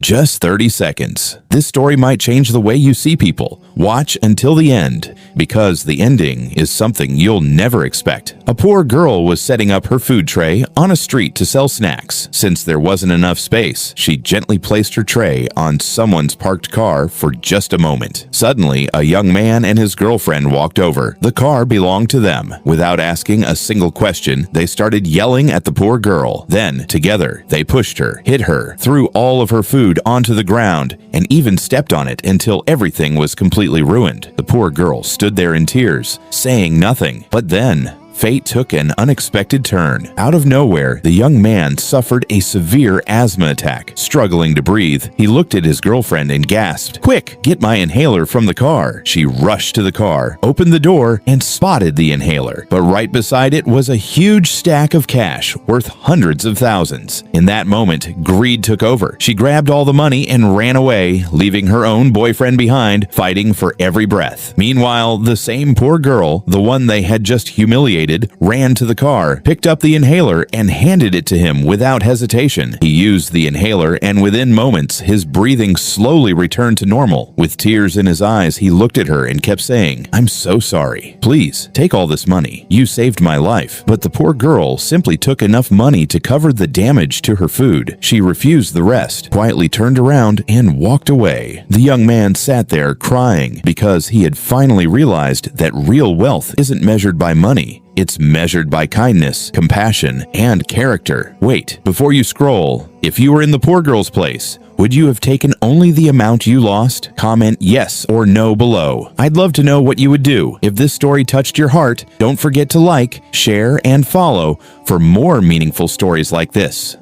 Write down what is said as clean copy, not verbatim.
Just 30 seconds. This story might change the way you see people. Watch until the end, because the ending is something you'll never expect. A poor girl was setting up her food tray on a street to sell snacks. Since there wasn't enough space, she gently placed her tray on someone's parked car for just a moment. Suddenly, a young man and his girlfriend walked over. The car belonged to them. Without asking a single question, they started yelling at the poor girl. Then, together, they pushed her, hit her, threw all of her food onto the ground, and even stepped on it until everything was completely ruined. The poor girl stood there in tears, saying nothing. But then, fate took an unexpected turn. Out of nowhere, the young man suffered a severe asthma attack. Struggling to breathe, he looked at his girlfriend and gasped, "Quick, get my inhaler from the car." She rushed to the car, opened the door, and spotted the inhaler. But right beside it was a huge stack of cash worth hundreds of thousands. In that moment, greed took over. She grabbed all the money and ran away, leaving her own boyfriend behind, fighting for every breath. Meanwhile, the same poor girl, the one they had just humiliated, ran to the car, picked up the inhaler, and handed it to him without hesitation. He used the inhaler, and within moments, his breathing slowly returned to normal. With tears in his eyes, he looked at her and kept saying, "I'm so sorry. Please, take all this money. You saved my life." But the poor girl simply took enough money to cover the damage to her food. She refused the rest, quietly turned around, and walked away. The young man sat there crying because he had finally realized that real wealth isn't measured by money. It's measured by kindness, compassion, and character. Wait, before you scroll, if you were in the poor girl's place, would you have taken only the amount you lost? Comment yes or no below. I'd love to know what you would do. If this story touched your heart, don't forget to like, share, and follow for more meaningful stories like this.